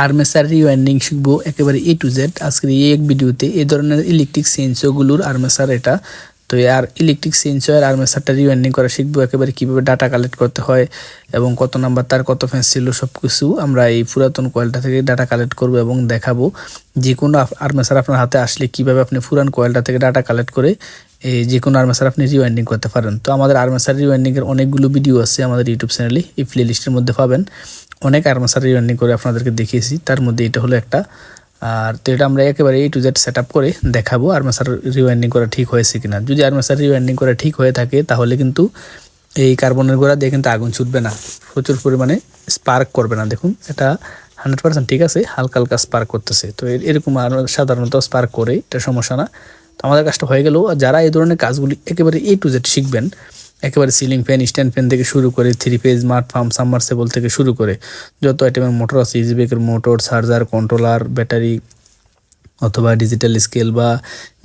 Armature rewinding শিখবো একেবারে এ to Z আজকের এই এক ভিডিওতে। এই ধরনের ইলেকট্রিক সেন্সরগুলোর আর্মেচার এটা। তো আর ইলেকট্রিক সেন্সর আর্মেচারটা রিওয়াইন্ডিং করা শিখবো, একেবারে কীভাবে ডাটা কালেক্ট করতে হয় এবং কত নাম্বার তার কত ফেন্স ছিল সব কিছু আমরা এই পুরাতন কয়েলটা থেকে ডাটা কালেক্ট করবো এবং দেখাবো। যে কোনো আর্মেচার আপনার হাতে আসলে কীভাবে আপনি পুরান কয়েলটা থেকে ডাটা কালেক্ট করে এই যে কোনো আর্মেচার আপনি রিওয়াইন্ডিং করতে পারেন। তো আমাদের আর্মেচার রিওয়াইন্ডিংয়ের অনেকগুলো ভিডিও আছে আমাদের ইউটিউব চ্যানেলে, এই প্লে লিস্টের মধ্যে পাবেন। অনেক আর্মেচার রিওয়াইন্ডিং করে আপনাদেরকে দেখিয়েছি, তার মধ্যে এটা হলো একটা। আর তো এটা আমরা একেবারে এ টু জেড সেট আপ করে দেখাবো আর্মেচার রিওয়াইন্ডিং করা ঠিক হয়েছে কিনা। যদি আর্মেচার রিওয়াইন্ডিং করা ঠিক হয়ে থাকে তাহলে কিন্তু এই কার্বনের গোড়া দিয়ে কিন্তু আগুন ছুটবে না, প্রচুর পরিমাণে স্পার্ক করবে না। দেখুন এটা 100% ঠিক আছে, হালকা হালকা স্পার্ক করতেছে। তো এরকম আর সাধারণত স্পার্ক করে, এটা সমস্যা না। তো আমাদের কাজটা হয়ে গেল। যারা এই ধরনের কাজগুলি একেবারে এ টু জেড শিখবেন, একেবারে সিলিং ফ্যান, স্ট্যান্ড ফ্যান থেকে শুরু করে 3 ফেজ মাঠ পাম্প, সাবমার্সিবল থেকে শুরু করে যত আইটেমের মোটর আছে, ইজি ব্রেকের মোটর, চার্জার, কন্ট্রোলার, ব্যাটারি অথবা ডিজিটাল স্কেল বা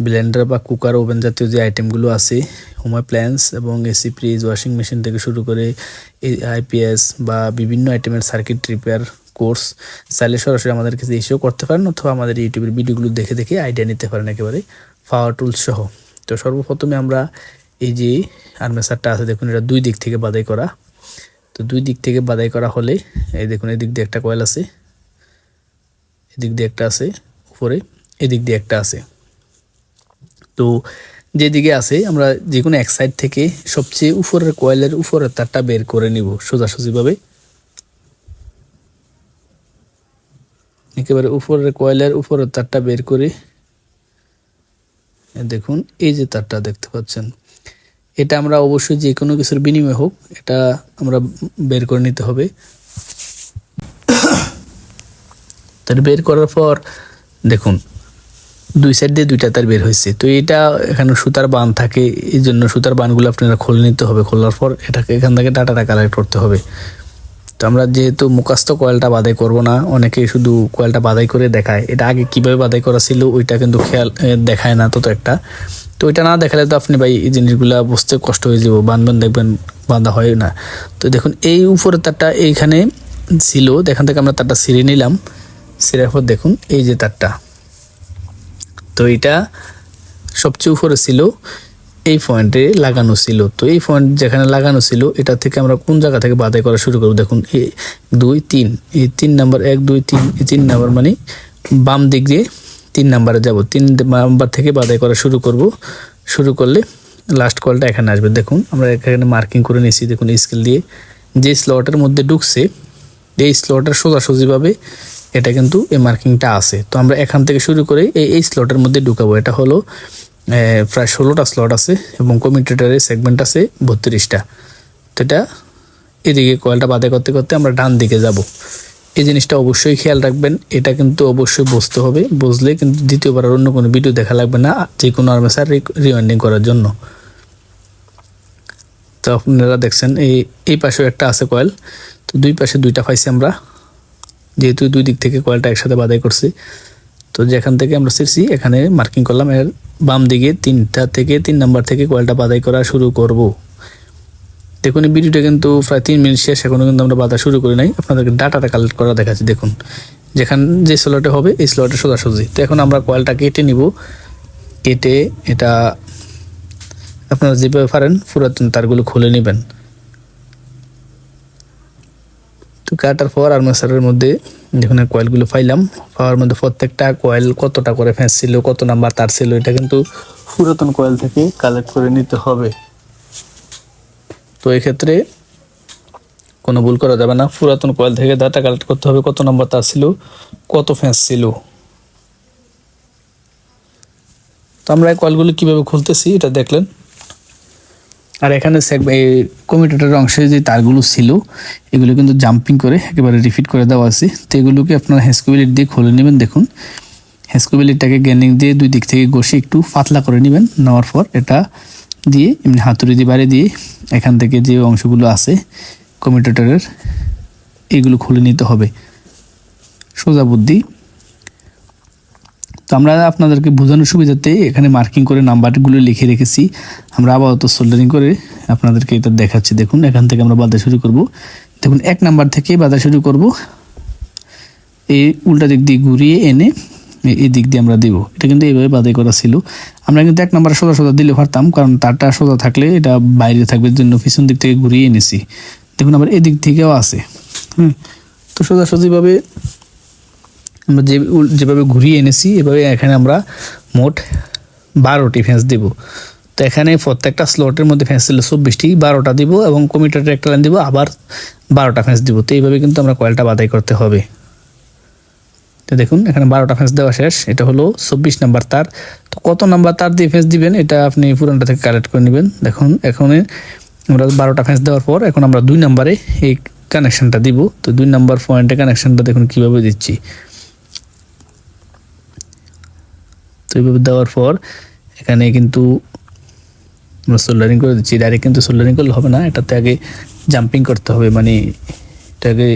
ব্লেন্ডার বা কুকার, ওভেন জাতীয় যে আইটেমগুলো আছে, হোম অ্যাপ্লায়েন্স এবং এসি, ফ্রিজ, ওয়াশিং মেশিন থেকে শুরু করে আইপিএস বা বিভিন্ন আইটেমের সার্কিট রিপেয়ার কোর্স চাইলে সরাসরি আমাদের কাছে এসেও করতে পারেন, অথবা আমাদের ইউটিউবের ভিডিওগুলো দেখে দেখে আইডিয়া নিতে পারেন একেবারে পাওয়ার টুলস সহ। তো সর্বপ্রথমে আমরা এই যে আর্মেচারটা আছে দেখুন, এটা 2 দিক থেকে বাদাই করা। তো 2 দিক থেকে বাদাই করা হলে এই দেখুন, এদিক দিয়ে একটা কয়েল আছে, এদিক দিয়ে একটা আছে উপরে, এদিক দিয়ে একটা আছে। তো যেদিকে আছে আমরা যে কোনো এক সাইড থেকে সবচেয়ে উপরের কয়েলের উপরের তারটা বের করে নিব সোজাসুজিভাবে। একেবারে উপরের কয়েলের উপরের তারটা বের করে দেখুন, এই যে তারটা দেখতে পাচ্ছেন, এটা আমরা অবশ্যই যে কোনো কিছুর বিনিময়ে হোক এটা আমরা বের করে নিতে হবে। তার বের করার পর দেখুন 2 সাইড দিয়ে 2টা তার বের হয়েছে। তো এটা এখানে সুতার বান থাকে, এই জন্য সুতার বানগুলো আপনারা খুলে নিতে হবে। খোলার পর এটাকে এখান থেকে ডাটাটা কালেক্ট করতে হবে। তো আমরা যেহেতু মুখাস্ত কয়েলটা বাদাই করব না, অনেকেই শুধু কয়েলটা বাদাই করে দেখায়, এটা আগে কিভাবে বাদাই করা ছিল ওইটা কিন্তু খেয়াল দেখায় না তত একটা। তো ওইটা না দেখালে তো আপনি ভাই এই জিনিসগুলো বুঝতে কষ্ট হয়ে যাব, বানবেন দেখবেন বাঁধা হয় না। তো দেখুন এই উপরের তারটা এইখানে ছিল, এখান থেকে আমরা তারটা ছিঁড়ে নিলাম। ছিঁড়ার পর দেখুন এই যে তারটা, তো এটা সবচেয়ে উপরে ছিল, এই পয়েন্টে লাগানো ছিল। তো এই পয়েন্ট যেখানে লাগানো ছিল এটা থেকে আমরা কোন জায়গা থেকে বাদাই করা শুরু করব, দেখুন 2 3, এই 3 নাম্বার 1 2 3, এই 3 নাম্বার মানে বাম দিক দিয়ে 3 নাম্বারে যাব। 3 নাম্বার থেকে বাদাই করা শুরু করব। শুরু করলে লাস্ট কলটা এখানে আসবে। দেখুন আমরা এখানে মার্কিং করে নিয়েছি, দেখুন স্কেল দিয়ে যে স্লটের মধ্যে ঢুকছে এই স্লটের সোজাসুজিভাবে এটা কিন্তু এই মার্কিংটা আছে। তো আমরা এখান থেকে শুরু করে এই স্লটের মধ্যে ঢুকাবো। এটা হলো প্রায় 16টা স্লট আছে এবং কমিউটেটরের সেগমেন্ট আছে 32টা। তো এটা এদিকে কয়েলটা বাদাই করতে করতে আমরা ডান দিকে যাব। এই জিনিসটা অবশ্যই খেয়াল রাখবেন, এটা কিন্তু অবশ্যই বুঝতে হবে, বুঝলে কিন্তু দ্বিতীয়বার অন্য কোনো ভিডিও দেখা লাগবে না যে কোনো আর্মেচার রিওয়াইন্ডিং করার জন্য। তো আপনারা দেখছেন এই পাশেও একটা আছে কয়েল। তো 2 পাশে 2টা পাইছি আমরা, যেহেতু 2 দিক থেকে কয়েলটা একসাথে বাদাই করছি। তো যেখান থেকে আমরা ছিঁড়ছি এখানে মার্কিং করলাম, এর বাম দিকে 3টা থেকে 3 নাম্বার থেকে কয়েলটা বাদাই করা শুরু করব। দেখুন এই ভিডিওটা কিন্তু প্রায় 3 মিনিট শেষ, এখনও কিন্তু আমরা বাদা শুরু করি নাই। আপনাদেরকে ডাটাটা কালেক্ট করা দেখাচ্ছি। দেখুন যেখানে যে স্লটে হবে এই স্লটে সোজাসুজি। তো এখন আমরা কয়েলটা কেটে নিব। কেটে এটা আপনারা যেভাবে পারেন পুরাতন তারগুলো খুলে নেবেন। তো কাটার পর আর্মেচারের মধ্যে দেখুন কয়েলগুলো পাইলাম, পাওয়ার মধ্যে প্রত্যেকটা কয়েল কতটা করে ফেঁস ছিল, কত নাম্বার তার ছিল, এটা কিন্তু পুরাতন কয়েল থেকে কালেক্ট করে নিতে হবে। তো এক্ষেত্রে কোনো ভুল করা যাবে না, পুরাতন কয়েল থেকে ডাটা কালেক্ট করতে হবে, কত নাম্বার তার ছিল, কত ফেঁস ছিল। তো আমরা এই কয়েলগুলো কীভাবে খুলতেছি এটা দেখলেন। আর এখানে এই কমিউটেটরের অংশে যে তারগুলো ছিল এগুলো কিন্তু জাম্পিং করে একেবারে রিফিট করে দেওয়া আছে। তো এগুলোকে আপনারা হেস্কোবিলিট দিয়ে খুলে নেবেন। দেখুন হেস্কোবিলিটটাকে গ্যানিং দিয়ে 2 দিক থেকে ঘষে একটু পাতলা করে নেবেন। নেওয়ার পর এটা দিয়ে এমনি হাতুড়ি দিয়ে বাইরে দিয়ে এখান থেকে যে অংশগুলো আছে কমিউটেটরের এগুলো খুলে নিতে হবে সোজা বুদ্ধি। তো আমরা আপনাদেরকে বোঝানোর সুবিধাতে এখানে মার্কিং করে নাম্বারগুলো লিখে রেখেছি। আমরা আপাতত সোল্ডারিং করে আপনাদেরকে এটা দেখাচ্ছি। দেখুন এখান থেকে আমরা বাঁধা শুরু করব। দেখুন 1 নাম্বার থেকে বাঁধা শুরু করব। এই উল্টা দিক দিয়ে ঘুরিয়ে এনে এই দিক দিয়ে আমরা দিব। এটা কিন্তু এইভাবে বাদাই করা ছিল। আমরা কিন্তু 1 নম্বরে সোজা সোজা দিলে পারতাম, কারণ তারটা সোজা থাকলে এটা বাইরে থাকবে, জন্য পিছন দিক থেকে ঘুরিয়ে এনেছি। দেখুন আবার এদিক থেকেও আছে। তো সোজাসুজিভাবে আমরা যেভাবে ঘুরিয়ে এনেছি এভাবে এখানে আমরা মোট 12টি ফ্যান্স দিব। তো এখানে প্রত্যেকটা স্লটের মধ্যে ফ্যান্স ছিল 24টি, 12টা দিব এবং কমিটারের একটা লাইন দিব, আবার 12টা ফ্যান্স দিব। তো এইভাবে কিন্তু আমরা কয়েলটা বাদাই করতে হবে। তো দেখুন এখানে 12টা ফ্যান্স দেওয়া শেষ। এটা হলো 24 নাম্বার তার। তো কত নাম্বার তার দিয়ে ফ্যান্স দিবেন এটা আপনি পুরানটা থেকে কালেক্ট করে নেবেন। দেখুন এখন আমরা 12টা ফ্যান্স দেওয়ার পর এখন আমরা 2 নম্বরে এই কানেকশনটা দিব। তো 2 নম্বর পয়েন্টে কানেকশনটা দেখুন কিভাবে দিচ্ছি। তো এইভাবে দেওয়ার পর এখানে কিন্তু আমরা সোল্ডারিং করে দিচ্ছি। ডাইরেক্ট কিন্তু সোল্ডারিং করলে হবে না, এটাতে আগে জাম্পিং করতে হবে, মানে এটাকে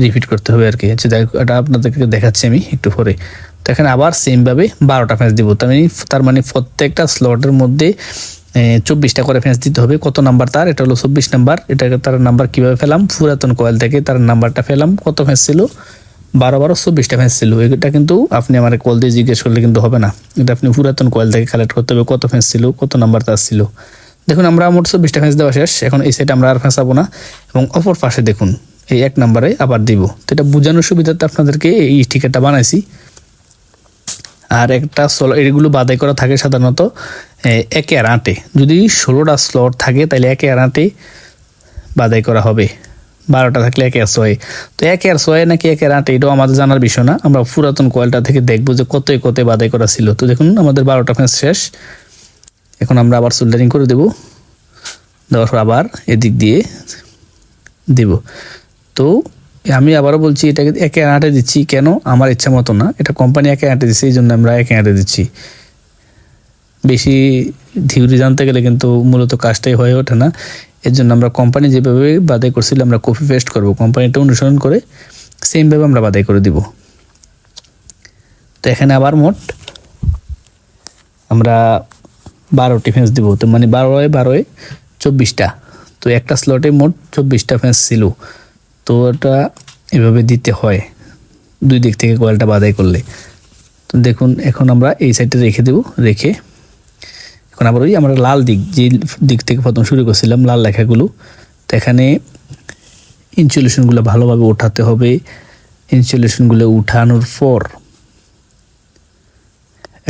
রিপিট করতে হবে আর কি। আচ্ছা এটা আপনাদেরকে দেখাচ্ছি আমি একটু পরে। তো এখানে আবার সেমভাবে 12টা ফ্যান্স দিব। তার মানে প্রত্যেকটা স্লটের মধ্যে 24টা করে ফ্যান্স দিতে হবে। কত নাম্বার তার? এটা হলো 24 নাম্বার। এটাকে তার নাম্বার কীভাবে পেলাম? পুরাতন কয়েল থেকে তার নাম্বারটা পেলাম। কত ফ্যান্স ছিল? 12 ফ্যান্স ছিল। এটা কিন্তু আপনি আমার কল দিয়ে জিজ্ঞেস করলে কিন্তু হবে না, এটা আপনি পুরাতন কয়েল থেকে কালেক্ট করতে হবে কত ফ্যান্স ছিল, কত নাম্বার তার ছিল। দেখুন আমরা মোট 24টা ফ্যান্স দেওয়া শেষ। এখন এই সাইডে আমরা আর ফ্যান্সাবো না এবং অপর পাশে দেখুন এই 1 নম্বরে আবার দিব। তো এটা বোঝানোর সুবিধাতে আপনাদেরকে এই স্টিকারটা বানাইছি। আর একটা এগুলো বাদাই করা থাকে সাধারণত 1 আর 8-এ। যদি 16টা স্লট থাকে তাহলে 1 আর 8-এ বাদাই করা হবে। 12টা থাকলে 1 আর 6। তো 1 আর 6 নাকি 1 আর 8 এটাও আমাদের জানার বিষয় না। আমরা পুরাতন কয়েলটা থেকে দেখবো যে কত বাদাই করা ছিল। তো দেখুন আমাদের 12টা ফ্যান্স শেষ। এখন আমরা আবার সোল্ডারিং করে দেব। দেওয়ার পর আবার এদিক দিয়ে দেব। তো আমি আবারও বলছি এটাকে 1 আর 8-এ দিচ্ছি কেন? আমার ইচ্ছা মতো না, এটা কোম্পানি 1 আর 8-এ দিচ্ছে, এই জন্য আমরা 1 আর 8-এ দিচ্ছি। বেশি থিওরি জানতে গেলে কিন্তু মূলত কাজটাই হয়ে ওঠে না। এর জন্য আমরা কোম্পানি যেভাবে বাদাই করছিল আমরা কপি পেস্ট করবো, কোম্পানিটা অনুসরণ করে সেমভাবে আমরা বাদাই করে দিব। তো এখানে আবার মোট আমরা 12টি ফ্যান্স দিব। তো মানে 12-এ 24টা। তো একটা স্লটে মোট 24টা ফ্যান্স ছিল। তো এটা এভাবে দিতে হয় 2 দিক থেকে কয়েলটা বাদাই করলে। তো দেখুন এখন আমরা এই সাইডে রেখে দেব। রেখে এখন আবার ওই আমরা লাল দিক, যে দিক থেকে প্রথম শুরু করছিলাম লাল লেখাগুলো, তো এখানে ইনসুলেশনগুলো ভালোভাবে ওঠাতে হবে। ইনসুলেশনগুলো উঠানোর পর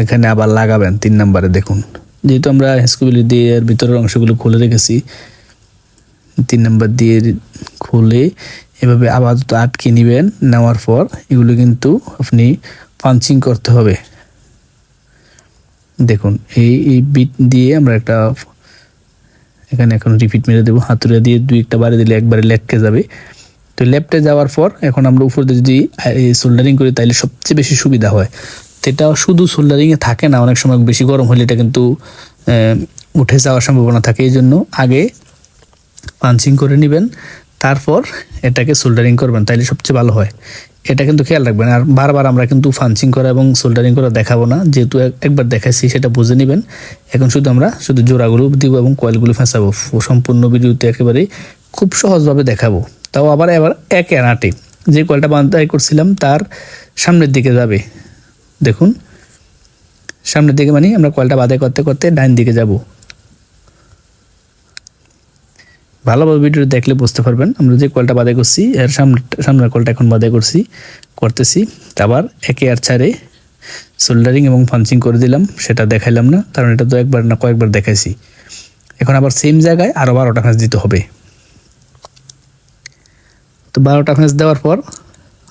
এখানে আবার লাগাবেন 3 নম্বরে। দেখুন যেহেতু আমরা স্কুবিলি দিয়ে এর ভিতরের অংশগুলো খুলে রেখেছি, 3 নম্বর দিয়ে খুলে এভাবে আপাতত আটকে নেবেন। নেওয়ার পর এগুলো কিন্তু আপনি পাঞ্চিং করতে হবে। দেখুন এই বিট দিয়ে আমরা একটা এখানে এখন রিপিট মেরে দেবো। হাতুড়িয়া দিয়ে 2-1টা বাড়ি দিলে একবারে লেটকে যাবে। তো লেফটে যাওয়ার পর এখন আমরা উপর দিয়ে যদি সোল্ডারিং করি তাহলে সবচেয়ে বেশি সুবিধা হয়। তো এটা শুধু সোল্ডারিংয়ে থাকে না, অনেক সময় বেশি গরম হলে এটা কিন্তু উঠে যাওয়ার সম্ভাবনা থাকে। এই জন্য আগে পাঞ্চিং করে নেবেন, তারপর এটাকে সোল্ডারিং করবেন, তাইলে সবচেয়ে ভালো হয়। এটা কিন্তু খেয়াল রাখবেন। আর বারবার আমরা কিন্তু পাঞ্চিং করা এবং সোল্ডারিং করা দেখাবো না, যেহেতু একবার দেখাইছি সেটা বুঝে নেবেন। এখন আমরা শুধু জোড়াগুলো দিব এবং কয়েলগুলো ফেঁসাবো। সম্পূর্ণ ভিডিওতে একেবারে খুব সহজভাবে দেখাবো। তাও আবার 1 আর 8-এ যে কয়েলটা বাদাই করছিলাম তার সামনের দিকে যাবে। দেখুন সামনের দিকে মানে আমরা কয়েলটা বাদাই করতে করতে ডাইন দিকে যাব। ভালোভাবে ভিডিও দেখলে বুঝতে পারবেন। আমরা যে কয়েলটা বাদাই করছি এর সামনের কয়েলটা এখন বাদাই করতেছি। আবার 1 আর 4-এ সোল্ডারিং এবং পাঞ্চিং করে দিলাম, সেটা দেখাইলাম না কারণ এটা তো একবার না কয়েকবার দেখাইছি। এখন আবার সেম জায়গায় আরও 12টা ফ্যান্স দিতে হবে। তো 12টা ফ্যান্স দেওয়ার পর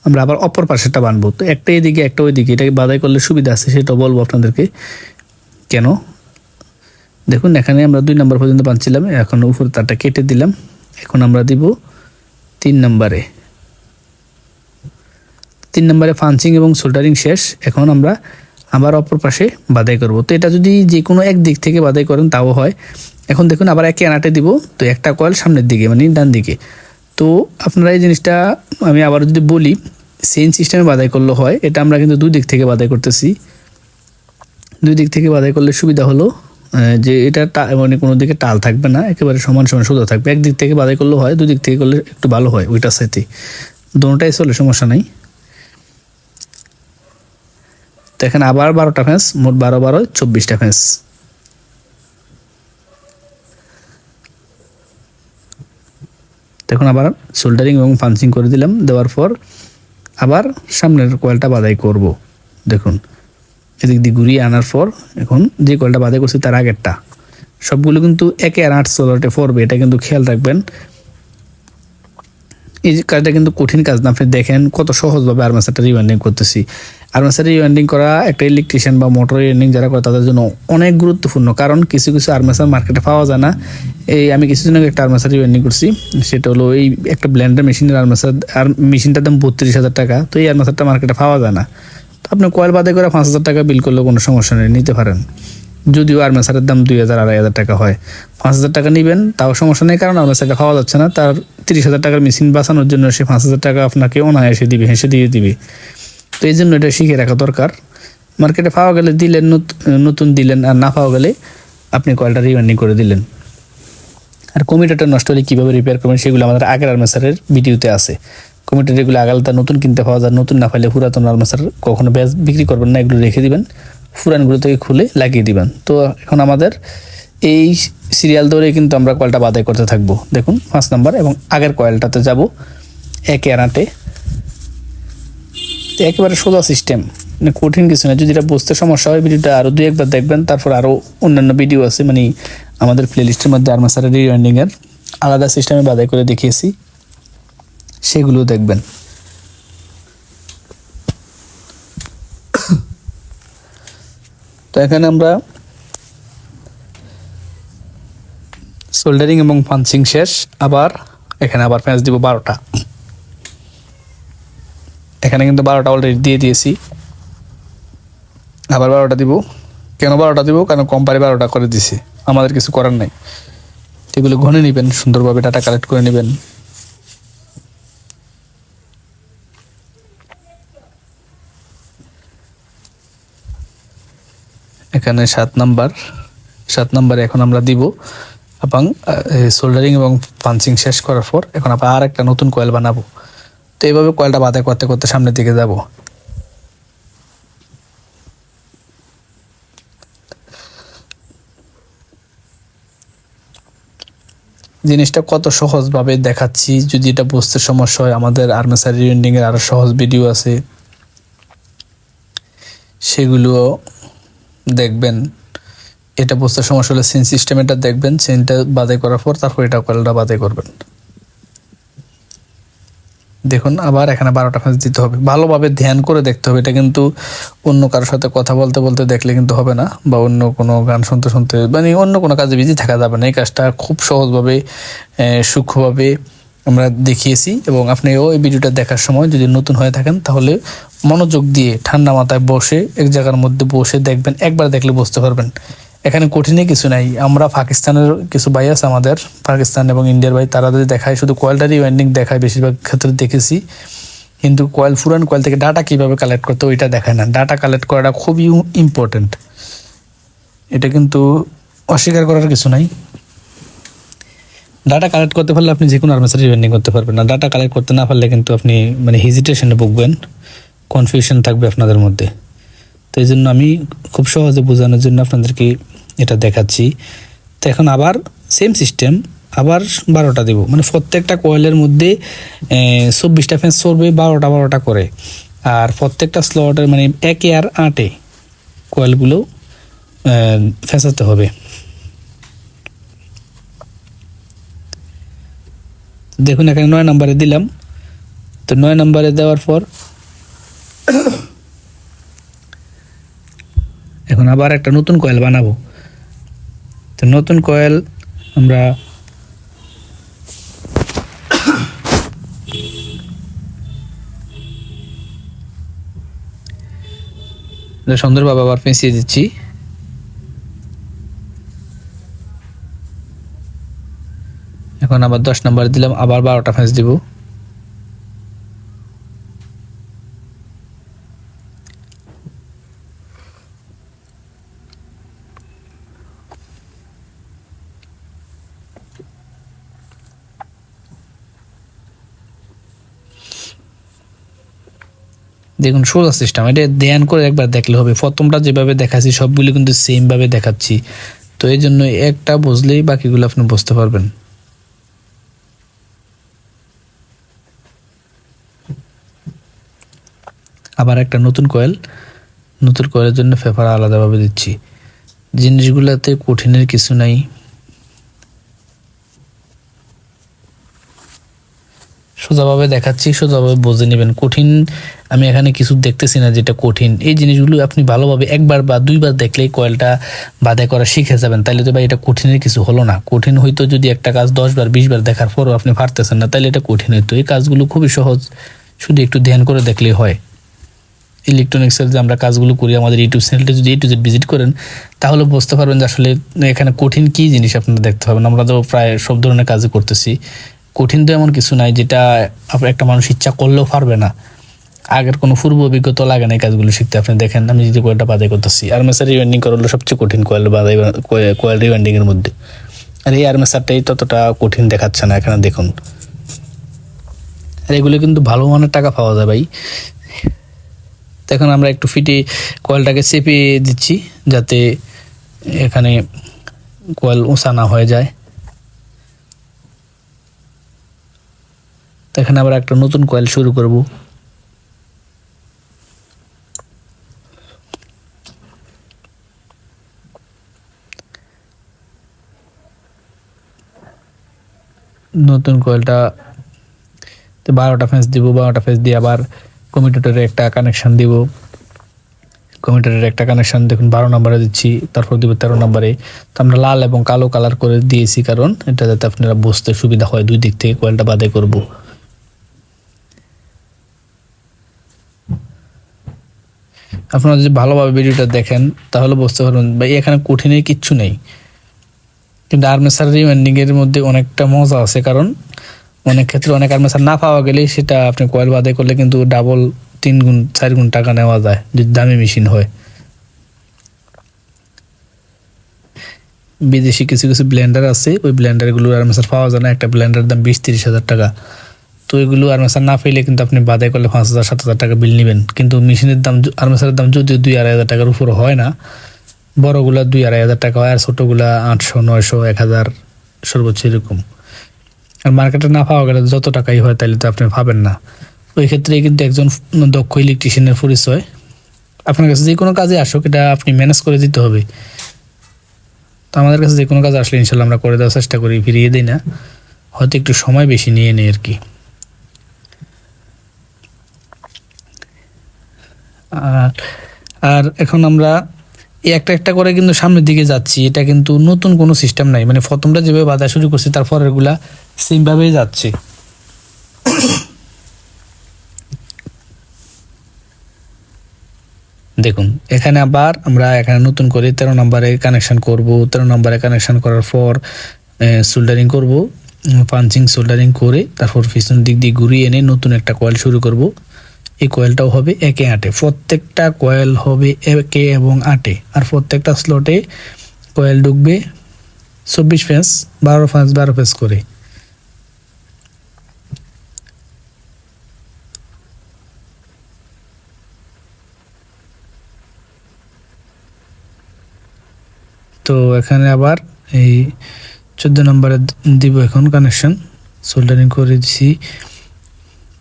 আমরা আবার অপর পাশেরটা বানবো। তো একটা এদিকে একটা ওইদিকে, এটাকে বাদাই করলে সুবিধা আছে, সেটা বলবো আপনাদেরকে কেন। দেখুন এখানে আমরা 2 নম্বর পর্যন্ত বানছিলাম, এখন উপরে তারটা কেটে দিলাম। এখন আমরা দিব 3 নম্বরে। 3 নম্বরে পাঞ্চিং এবং সোল্ডারিং শেষ। এখন আমরা আবার অপর পাশে বাদাই করব। তো এটা যদি যে কোনো এক দিক থেকে বাদাই করেন তাও হয়। এখন দেখুন আবার 1 আর 8-এ দিব। তো একটা কয়েল সামনের দিকে মানে ডান দিকে। তো আপনারা এই জিনিসটা আমি আবার যদি বলি চেইন সিস্টেমে বাদাই করলে হয়। এটা আমরা কিন্তু 2 দিক থেকে বাদাই করতেছি। 2 দিক থেকে বাদাই করলে সুবিধা হলো যে এটা মানে কোনো দিকে টাল থাকবে না, একেবারে সমান সোজা থাকবে। একদিক থেকে বাদাই করলেও হয়, 2 দিক থেকে করলে একটু ভালো হয়, ওইটার সাথে দুটোটাই চলে, সমস্যা নাই। তো এখানে আবার 12টা ফেন্স, মোট 12 12 24টা ফেন্স। এখন আবার সোল্ডারিং এবং পাঞ্চিং করে দিলাম। দেওয়ার পর আবার সামনের কয়েলটা বাদাই করব। দেখুন এদিক দিয়ে ঘুরিয়ে আনার পর এখন যে কয়েলটা বাদাই করছি তার আগেরটা, সবগুলো কিন্তু 1 আর 8 স্লটে পড়বে, এটা কিন্তু খেয়াল রাখবেন। এই যে কাজটা কিন্তু কঠিন কাজ না, আপনি দেখেন কত সহজভাবে আর্মেচারটা রিওয়াইন্ডিং করতেছি। আর্মেচার রিওয়াইন্ডিং করা একটা ইলেকট্রিশিয়ান বা মোটর রিওয়াইন্ডিং যারা করে তাদের জন্য অনেক গুরুত্বপূর্ণ, কারণ কিছু কিছু আর্মেচার মার্কেটে পাওয়া যায় না। এই আমি কিছুদিন আগে একটা আর্মেচার রিওয়াইন্ডিং করছি, সেটা হলো এই একটা ব্লেন্ডার মেশিনের আর্মেচার, আর মেশিনটার দাম 32,000 টাকা। তো এই আর্মেচারটা মার্কেটে পাওয়া যায় না। তো আপনি কয়েল বাদে করে 5,000 টাকা বিল করলে কোনো সমস্যা নেই, নিতে পারেন। যদিও আর্মেচারের দাম 2,000 2,500 টাকা হয়, 5,000 টাকা নেবেন তাও সমস্যা নেই, কারণ আর্মেচারটা পাওয়া যাচ্ছে না। তার 30,000 টাকার মেশিন বাঁচানোর জন্য সে 5,000 টাকা আপনাকে অনায়াসে দিবে, হেসে দিয়ে দিবে। তো এই জন্য এটা শিখে রাখা দরকার। মার্কেটে পাওয়া গেলে দিলেন, নতুন দিলেন, আর না পাওয়া গেলে আপনি কয়েলটা রিওয়াইন্ডিং করে দিলেন। আর কমিটারটা নষ্ট হলে কীভাবে রিপেয়ার করবেন সেগুলো আমাদের আগের আর্মেচারের ভিডিওতে আছে। কমিটার এগুলো আগালতা নতুন কিনতে পাওয়া যায়, নতুন না পাইলে পুরাতন আর্মেচার কখনো ব্যাস বিক্রি করবেন না, এগুলো রেখে দিবেন, পুরানগুলো থেকে খুলে লাগিয়ে দিবেন। তো এখন আমাদের এই সিরিয়াল ধরে কিন্তু আমরা কয়েলটা বাদাই করতে থাকবো। দেখুন 5 নাম্বার এবং আগের কয়েলটাতে যাব 1 আর 8-এ। একেবারে সোজা সিস্টেম, মানে কঠিন কিছু না। যদি এটা বুঝতে সমস্যা হয় ভিডিওটা আরও 2-1 বার দেখবেন। তারপর আরও অন্যান্য ভিডিও আছে, মানে আমাদের প্লেলিস্টের মধ্যে আর্মেচারের রিওয়াইন্ডিংয়ের আলাদা সিস্টেমে বাদাই করে দেখিয়েছি, সেগুলো দেখবেন। তো এখানে আমরা সোল্ডারিং এবং পাঞ্চিং শেষ। আবার এখানে আবার প্যাঁচ দিব 12টা। এখানে কিন্তু 12টা অলরেডি দিয়ে দিয়েছি, আবার 12টা দিব। কেন 12টা দিব? কারণ কোম্পানি 12টা করে দিছি, আমাদের কিছু করার নাই। এগুলো ঘনে নেবেন, সুন্দরভাবে ডাটা কালেক্ট করে নেবেন। এখানে 7 নাম্বারে এখন আমরা দিব এবং সোল্ডারিং এবং পাঞ্চিং শেষ করার পর এখন আবার আর একটা নতুন কয়েল বানাবো। তো এইভাবে কয়েলটা বাদাই করতে করতে সামনের দিকে যাব। জিনিসটা কত সহজভাবে দেখাচ্ছি, যদি এটা বুঝতে সমস্যা হয় আমাদের আর্মেচার রিওয়াইন্ডিং এর আরো সহজ ভিডিও আছে, সেগুলো দেখবেন। এটা বুঝতে সমস্যা হলে চেইন সিস্টেম এটা দেখবেন, চেইনটা বাদাই করার পর তারপর এটা কয়েলটা বাদাই করবেন। দেখুন আবার এখানে 12টা ফেন্স দিতে হবে, ভালোভাবে ধ্যান করে দেখতে হবে। এটা কিন্তু অন্য কারোর সাথে কথা বলতে বলতে দেখলে কিন্তু হবে না, বা অন্য কোনো গান শুনতে শুনতে, মানে অন্য কোনো কাজে বিজি থাকা যাবে না। এই কাজটা খুব সহজভাবে সূক্ষ্মভাবে আমরা দেখিয়েছি, এবং আপনিও এই ভিডিওটা দেখার সময় যদি নতুন হয়ে থাকেন তাহলে মনোযোগ দিয়ে ঠান্ডা মাথায় বসে এক জায়গার মধ্যে বসে দেখবেন, একবার দেখলে বুঝতে পারবেন। এখানে কঠিনে কিছু নাই। আমরা পাকিস্তানের কিছু ভাই আছে আমাদের, পাকিস্তান এবং ইন্ডিয়ার ভাই, তারা যদি দেখায় শুধু কয়েলটা রিওয়াইন্ডিং দেখায়, বেশিরভাগ ক্ষেত্রে দেখেছি, কিন্তু পুরান কয়েল থেকে ডাটা কীভাবে কালেক্ট করতে ওইটা দেখায় না। ডাটা কালেক্ট করাটা খুবই ইম্পর্টেন্ট, এটা কিন্তু অস্বীকার করার কিছু নাই। ডাটা কালেক্ট করতে পারলে আপনি যে কোনো আর্মেচার রিওয়াইন্ডিং করতে পারবেন, না ডাটা কালেক্ট করতে না পারলে কিন্তু আপনি মানে হেজিটেশনে ভুগবেন, কনফিউশন থাকবে আপনাদের মধ্যে। তো এই জন্য আমি খুব সহজে বোঝানোর জন্য আপনাদেরকে এটা দেখাচ্ছি। তো এখন আবার সেম সিস্টেম, আবার 12টা দেব, মানে প্রত্যেকটা কয়েলের মধ্যে 24টা ফেন্স চলবে 12টা করে। আর প্রত্যেকটা স্লটের মানে 1 আর 8-এ কয়েলগুলো ফেঁসাতে হবে। দেখুন এখানে 9 নম্বরে দিলাম। তো 9 নম্বরে দেওয়ার পর এখন আবার একটা নতুন কয়েল বানাবো। তো নতুন কয়েল আমরা সুন্দরভাবে আবার পেঁচিয়ে দিচ্ছি। এখন আবার 10 নম্বর দিলাম, আবার 12টা ফেঁস দিব। দেখুন সোজা সিস্টেম, এটা ধ্যান করে একবার দেখলে হবে। প্রথমটা যেভাবে দেখাচ্ছি সবগুলো কিন্তু সেম ভাবে দেখাচ্ছি, তো এই জন্য একটা বুঝলেই বাকিগুলো আপনি বুঝতে পারবেন। আবার একটা নতুন কয়েলের জন্য পেপার আলাদাভাবে দিচ্ছি। জিনিসগুলোতে কঠিনের কিছু নাই। সোজাভাবে দেখাচ্ছি, সোজাভাবে বুঝে নেবেন। কঠিন আমি এখানে কিছু দেখতেছি না যেটা কঠিন। এই জিনিসগুলো আপনি ভালোভাবে একবার বা দুইবার দেখলেই কয়েলটা বাঁধাই করা শিখে যাবেন। তাইলে তো ভাই এটা কঠিনের কিছু হলো না। কঠিন হইতো যদি একটা কাজ 10 বার 20 বার দেখার পরও আপনি পারতেছেন না, তাইলে এটা কঠিন হইতো। এই কাজগুলো খুবই সহজ, শুধু একটু ধ্যান করে দেখলেই হয়। ইলেকট্রনিক্সের যে আমরা কাজগুলো করি, আমাদের ইউটিউব চ্যানেলটা যদি A to Z ভিজিট করেন তাহলে বুঝতে পারবেন যে আসলে এখানে কঠিন কী জিনিস আপনারা দেখতে পাবেন। আমরা তো প্রায় সব ধরনের কাজই করতেছি। কঠিন তো এমন কিছু নাই যেটা একটা মানুষ ইচ্ছা করলেও পারবে না। আগের কোনো পূর্ব অভিজ্ঞতা লাগে না এই কাজগুলো শিখতে। আপনি দেখেন আমি যদি কয়েলটা বাঁধাই করতেছি, আর্মেচার রিওয়াইন্ডিং করা হলো সবচেয়ে কঠিন কয়েল বাঁধাই, কয়েল রিওয়াইন্ডিংয়ের মধ্যে। আর এই আর্মেচারটাই ততটা কঠিন দেখাচ্ছে না, এখানে দেখুন। আর এগুলো কিন্তু ভালো মানের টাকা পাওয়া যায় ভাই। এখন আমরা একটু ফিটে কয়েলটাকে চেপে দিচ্ছি যাতে এখানে কয়েল উঁচা না হয়ে যায়। তো এখানে আবার একটা নতুন কয়েল শুরু করব। নতুন কয়েলটা 12টা ফেজ দিব। 12টা ফেজ দিয়ে আবার কমিউটেটরে একটা কানেকশন দিব। কমিউটেটরের একটা কানেকশন দেখুন 12 নম্বরে দিচ্ছি, তারপর দিব 13 নম্বরে। তো আমরা লাল এবং কালো কালার করে দিয়েছি কারণ এটা যাতে আপনারা বুঝতে সুবিধা হয়, দুই দিক থেকে কয়েলটা বাঁধাই করব। আপনারা যদি ভালোভাবে ভিডিওটা দেখেন তাহলে বুঝতে পারবেন ভাই এখানে কঠিনের কিচ্ছু নেই। কিন্তু আর্মেচার রিওয়াইন্ডিং এর মধ্যে অনেকটা মজা আছে, কারণ অনেক ক্ষেত্রে অনেক আর্মেচার না পাওয়া গেলে সেটা আপনি কয়েল বাঁধাই করলে কিন্তু ডাবল 3 গুণ 4 গুণ টাকা নেওয়া যায় যদি দামি মেশিন হয়। বিদেশি কিছু কিছু ব্লেন্ডার আছে, ওই ব্লেন্ডারগুলোর আর্মেচার পাওয়া যায় না। একটা ব্লেন্ডার দাম 20-30 হাজার টাকা। তো এগুলো আর্মেচার না পেলে কিন্তু আপনি বাঁধাই করলে 5,000-7,000 টাকা বিল নেবেন। কিন্তু মেশিনের দাম, আর্মেচারের দাম যদিও 2-2.5 হাজার টাকার উপর হয় না, বড়গুলা 2-2.5 হাজার টাকা হয়, আর ছোটোগুলা 800-900-1,000 সর্বোচ্চ এরকম। আর মার্কেটে না পাওয়া গেলে যত টাকাই হয় তাহলে তো আপনি পাবেন না। ওই ক্ষেত্রে কিন্তু একজন দক্ষ ইলেকট্রিশিয়ানের পরিচয়। আপনার কাছে যে কোনো কাজে আসুক এটা আপনি ম্যানেজ করে দিতে হবে। তো আমাদের কাছে যে কোনো কাজ আসলে ইনশাল্লাহ আমরা করে দেওয়ার চেষ্টা করি, ফিরিয়ে দিই না, হয়তো একটু সময় বেশি নিয়ে নেই আর কি। আর এখন আমরা এই একটা একটা করে কিন্তু সামনের দিকে যাচ্ছি। এটা কিন্তু নতুন কোনো সিস্টেম নাই, মানে প্রথমটা যেভাবে বাঁধা শুরু করছি তারপর এগুলা সেমভাবেই যাচ্ছে। দেখুন এখানে আবার আমরা এখানে নতুন করে 13 নম্বরে কানেকশন করব। 13 নম্বরে কানেকশন করার পর সোল্ডারিং করব, পাঞ্চিং সোল্ডারিং করে তারপর পিছন দিক দিয়ে ঘুরিয়ে এনে নতুন একটা কয়েল শুরু করব। এই কয়েলটাও হবে 1-8, প্রত্যেকটা কয়েল হবে 1 এবং 8, আর প্রত্যেকটা স্লটে কয়েল ঢুকবে 24 ফেজ 12 ফেজ করে। তো এখানে আবার এই 14 নম্বরে দিব এখন কানেকশন, সোল্ডারিং করে দিছি।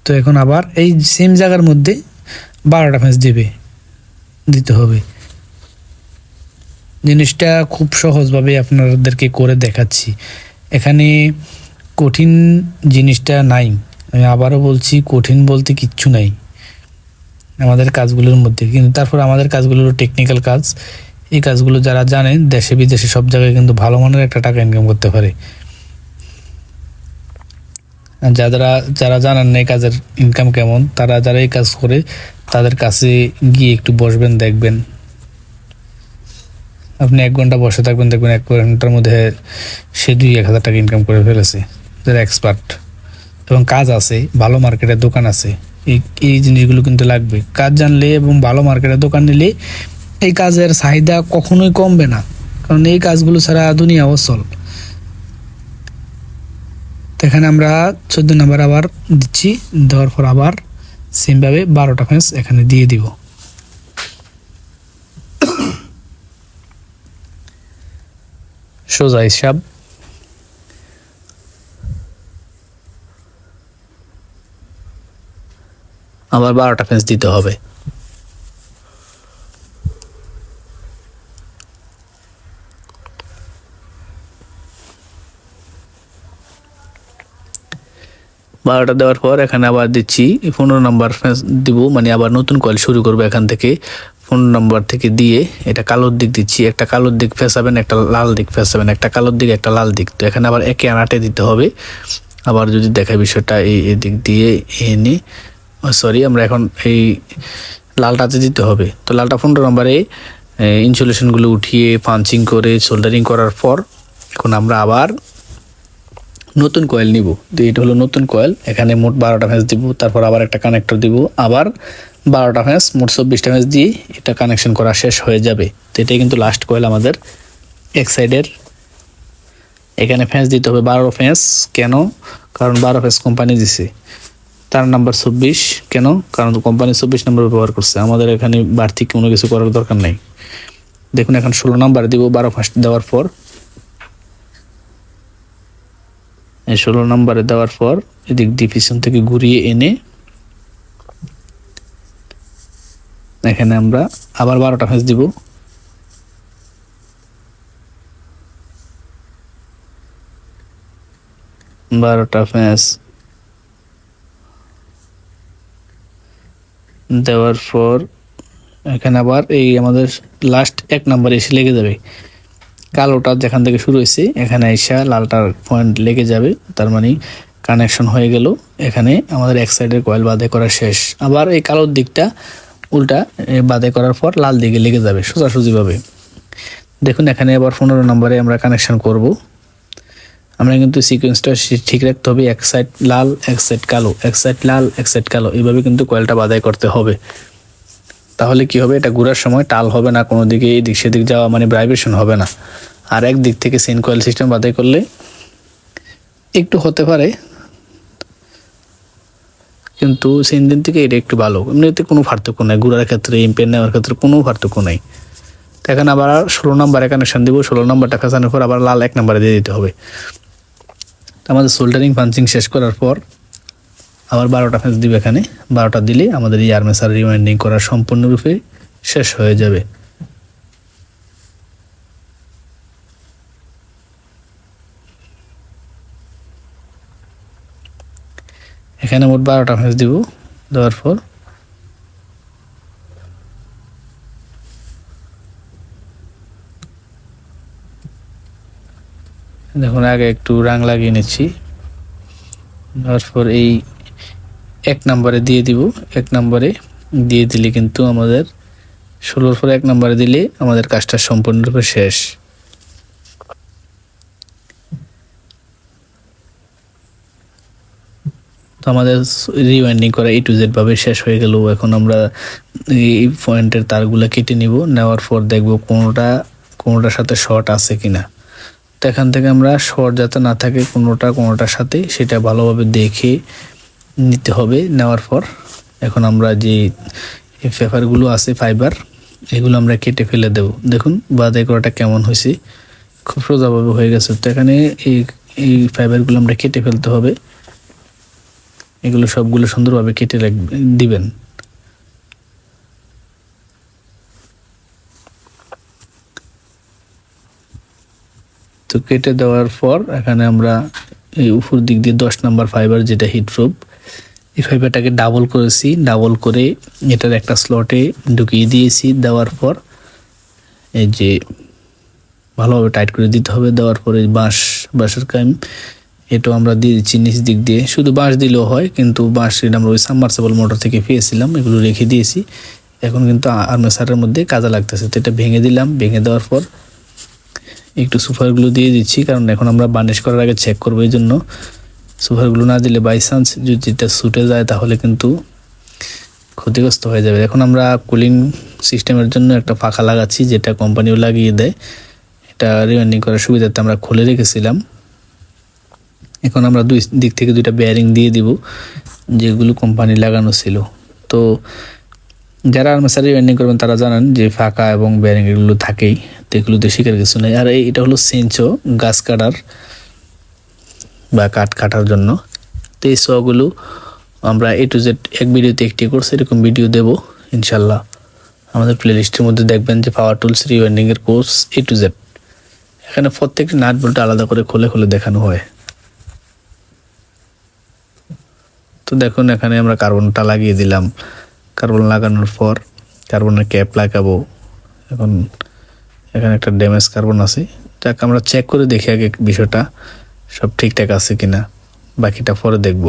তো এখন আবার এই সেম জায়গার মধ্যে 12টা ফেজ দিতে হবে। জিনিসটা খুব সহজভাবে আপনাদেরকে করে দেখাচ্ছি। এখানে কঠিন জিনিসটা নাই, আমি আবারও বলছি কঠিন বলতে কিচ্ছু নাই আমাদের কাজগুলোর মধ্যে। কিন্তু তারপর আমাদের কাজগুলো হলো টেকনিক্যাল কাজ। এই কাজগুলো যারা জানে দেশে বিদেশে সব জায়গায় কিন্তু ভালো মানের একটা টাকা ইনকাম করতে পারে। যারা জানেন না এই কাজের ইনকাম কেমন, যারা এই কাজ করে তাদের কাছে গিয়ে একটু বসবেন, দেখবেন। আপনি 1 ঘন্টা বসে থাকবেন, দেখবেন 1 ঘন্টার মধ্যে সে 2-1 হাজার টাকা ইনকাম করে ফেলেছে, যারা এক্সপার্ট এবং কাজ আছে, ভালো মার্কেটের দোকান আছে। এই জিনিসগুলো কিন্তু লাগবে। কাজ জানলে এবং ভালো মার্কেটের দোকান নিলে এই কাজের চাহিদা কখনোই কমবে না, কারণ এই কাজগুলো ছাড়া দুনিয়া অচল। এখানে আমরা 14 নম্বর আবার দিচ্ছি, দেওয়ার পর আবার সেমভাবে 12টা ফ্যান্স এখানে দিয়ে দিব। সোজা হিসাব। আবার 12টা ফ্যান্স দিতে হবে। বারোটা দেওয়ার পর এখানে আবার দিচ্ছি 15 নম্বর ফ্যান্স দিব, মানে আবার নতুন কয়েল শুরু করবো এখান থেকে 15 নম্বর থেকে দিয়ে এটা কালোর দিক দিচ্ছি। একটা কালোর দিক ফেসাবেন, একটা লাল দিক ফেসাবেন, একটা কালোর দিক একটা লাল দিক। তো এখানে আবার একে আনাটে দিতে হবে। আবার যদি দেখায় বিষয়টা এই দিক দিয়ে এনে সরি আমরা এখন এই লালটাতে দিতে হবে। তো লালটা 15 নম্বরে ইনসুলেশনগুলো উঠিয়ে পাঞ্চিং করে সোল্ডারিং করার পর এখন আমরা আবার নতুন কয়েল নিব। তো এটা হলো নতুন কয়েল, এখানে মোট 12টা ফ্যান্স দিব, তারপর আবার একটা কানেক্টর দিব, আবার 12টা ফ্যান্স, মোট 24টা ফ্যান্স দিয়ে এটা কানেকশন করা শেষ হয়ে যাবে। তো এটাই কিন্তু লাস্ট কয়েল আমাদের এক সাইডের। এখানে ফ্যান্স দিতে হবে 12 ফ্যান্স। কেন? কারণ 12 ফ্যান্স কোম্পানি দিছে। তার নাম্বার 24 কেন? কারণ কোম্পানি 24 নম্বর ব্যবহার করছে, আমাদের এখানে বাড়তি কোনো কিছু করার দরকার নেই। দেখুন এখন 16 নাম্বার দিব 12 ফ্যান্স দেওয়ার পর। 16 নম্বরে দেওয়ার পর এদিক দিয়ে পিছন থেকে ঘুরিয়ে এনে এখানে আমরা আবার 12টা ফ্যান্স দিব। বারোটা ফ্যান্স দেওয়ার পর এখানে আবার এই আমাদের লাস্ট 1 নম্বরে এসে লেগে যাবে। কালোটা যেখান থেকে শুরু হয়েছে এখানে এসে লালটার পয়েন্ট লেগে যাবে, তার মানে কানেকশন হয়ে গেল। এখানে আমাদের এক সাইডের কয়েল বাদে করা শেষ। আবার এই কালোর দিকটা উল্টা বাদে করার পর লাল দিকে লেগে যাবে সোজাসুজিভাবে। দেখুন এখানে আবার 15 নম্বরে আমরা কানেকশন করব। আমরা কিন্তু সিকোয়েন্সটা ঠিক রাখতে হবে, এক সাইড লাল এক সাইড কালো, এক সাইড লাল এক সাইড কালো, এইভাবে কিন্তু কয়েলটা বাদাই করতে হবে। তাহলে কি হবে, এটা ঘোরার সময় টাল হবে না কোনো দিকে, এদিক সেদিক যাওয়া মানে ভাইব্রেশন হবে না। আর এক দিক থেকে চেইন কয়েল সিস্টেম বাদাই করলে একটু হতে পারে, কিন্তু চেইন দিন থেকে এটা একটু ভালো। এমনিতে কোনো পার্থক্য নাই, ঘোরার ক্ষেত্রে ইম্পেয়ার নেওয়ার ক্ষেত্রে কোনো পার্থক্য নাই। তো এখানে আবার 16 নম্বরে কানেকশন দিব। 16 নম্বরটা কাছানোর পর আবার লাল 1 নম্বরে দিয়ে দিতে হবে। আমাদের সোল্ডারিং পাঞ্চিং শেষ করার পর আবার 12টা ফ্যান্স দিব। এখানে 12টা দিলে আমাদের এই আর্মেচার রিওয়াইন্ডিং করা সম্পূর্ণরূপে শেষ হয়ে যাবে। এখানে মোট 12টা ফ্যান্স দিব। দেওয়ার পর দেখুন আগে একটু রাং লাগিয়ে নিচ্ছি। তারপর এই 1 নম্বরে দিয়ে দিব। 1 নম্বরে দিয়ে দিলে কিন্তু আমাদের 16 পর 1 নম্বরে দিলে আমাদের কাজটা সম্পূর্ণরূপে শেষ। তো আমাদের রিওয়াইন্ডিং করা A to Z ভাবে শেষ হয়ে গেল। এখন আমরা এই পয়েন্টের তারগুলো কেটে নিব। নেওয়ার পর দেখব কোনোটার সাথে শর্ট আছে কিনা। তো এখান থেকে আমরা শর্ট যাতে না থাকে কোনোটার সাথে, সেটা ভালোভাবে দেখে নিতে হবে। নেওয়ার পর এখন আমরা যে পেপারগুলো আছে ফাইবার, এগুলো আমরা কেটে ফেলে দেব। দেখুন বাদাই করাটা কেমন হয়েছে, খুব সোজাভাবে হয়ে গেছে। তো এখানে এই ফাইবারগুলো আমরা কেটে ফেলতে হবে। এগুলো সবগুলো সুন্দরভাবে কেটে দিবেন। তো কেটে দেওয়ার পর এখানে আমরা এই উপর দিক দিয়ে 10 নম্বর ফাইবার, যেটা হিটপ্রুফ, এই ফাইবারটাকে ডাবল করেছি। ডাবল করে এটার একটা স্লটে ঢুকিয়ে দিয়েছি। দেওয়ার পর এই যে ভালোভাবে টাইট করে দিতে হবে। দেওয়ার পরে বাঁশের কাইম এটাও আমরা দিয়ে দিচ্ছি নিচ দিক দিয়ে। শুধু বাঁশ দিলেও হয়, কিন্তু বাঁশ আমরা ওই সাবমার্সিবল মোটর থেকে পেয়েছিলাম, এগুলো রেখে দিয়েছি। এখন কিন্তু আর্মেচারের মধ্যে কাজে লাগতেছে। তো এটা ভেঙে দিলাম। ভেঙে দেওয়ার পর একটু সুপারগুলো দিয়ে দিচ্ছি, কারণ এখন আমরা বার্নিশ করার আগে চেক করবো। এই জন্য সুপারগুলো না দিলে বাই চান্স যদি এটা ছুটে যায় তাহলে কিন্তু ক্ষতিগ্রস্ত হয়ে যাবে। এখন আমরা কুলিং সিস্টেমের জন্য একটা পাখা লাগাচ্ছি, যেটা কোম্পানিও লাগিয়ে দেয়। এটা রিওয়াইন্ডিং করার সুবিধাতে আমরা খুলে রেখেছিলাম। এখন আমরা দুই দিক থেকে 2টা বেয়ারিং দিয়ে দিব, যেগুলো কোম্পানি লাগানো ছিল। তো যারা আর্মেচার রিওয়াইন্ডিং করবেন তারা জানেন যে ফাঁকা এবং বেয়ারিং এগুলো থাকেই, তো এগুলোতে শিকার কিছু নেই। আর এটা হলো সেন্সো, গাছ কাটার বা কাঠ কাটার জন্য। তো এই সগুলো আমরা A to Z এক ভিডিওতে একটি কোর্স এরকম ভিডিও দেব ইনশাল্লাহ। আমাদের প্লেলিস্টের মধ্যে দেখবেন যে পাওয়ার টুলস রিওয়াইন্ডিং এর কোর্স A to Z। এখানে প্রত্যেকটি নাট বল্ট আলাদা করে খুলে খুলে দেখানো হয়। তো দেখুন এখানে আমরা কার্বনটা লাগিয়ে দিলাম। কার্বন লাগানোর পর কার্বনের ক্যাপ লাগাবো। এখন এখানে একটা ড্যামেজ কার্বন আছে, যাক আমরা চেক করে দেখি আগে বিষয়টা সব ঠিকঠাক আছে কিনা, বাকিটা পরে দেখব।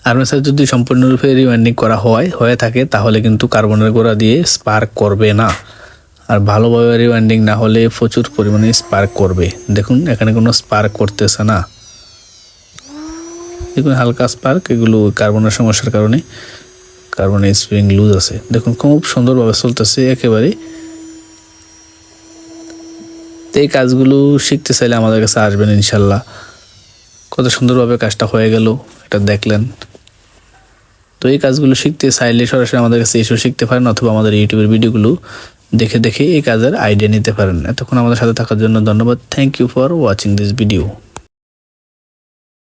আর্মেচার যদি সম্পূর্ণরূপে রিওয়াইন্ডিং করা হয়ে থাকে তাহলে কিন্তু কার্বনের গোড়া দিয়ে স্পার্ক করবে না, আর ভালোভাবে রিওয়াইন্ডিং না হলে প্রচুর পরিমাণে স্পার্ক করবে। দেখুন এখানে কোনো স্পার্ক করতেছে না, দেখুন হালকা স্পার্ক, এগুলো কার্বনের সমস্যার কারণে কার্বনের স্প্রিং লুজ আছে। দেখুন খুব সুন্দরভাবে চলতেছে একেবারে। তো এই কাজগুলো শিখতে চাইলে আমাদের কাছে আসবেন ইনশাল্লাহ। কত সুন্দরভাবে কাজটা হয়ে গেল এটা দেখলেন। তো এই কাজগুলো শিখতে চাইলে সরাসরি আমাদের কাছে এসেও শিখতে পারেন, অথবা আমাদের ইউটিউবের ভিডিওগুলো দেখে দেখে এই কাজের আইডিয়া নিতে পারেন। এতক্ষণ আমাদের সাথে থাকার জন্য ধন্যবাদ। Thank you for watching this video.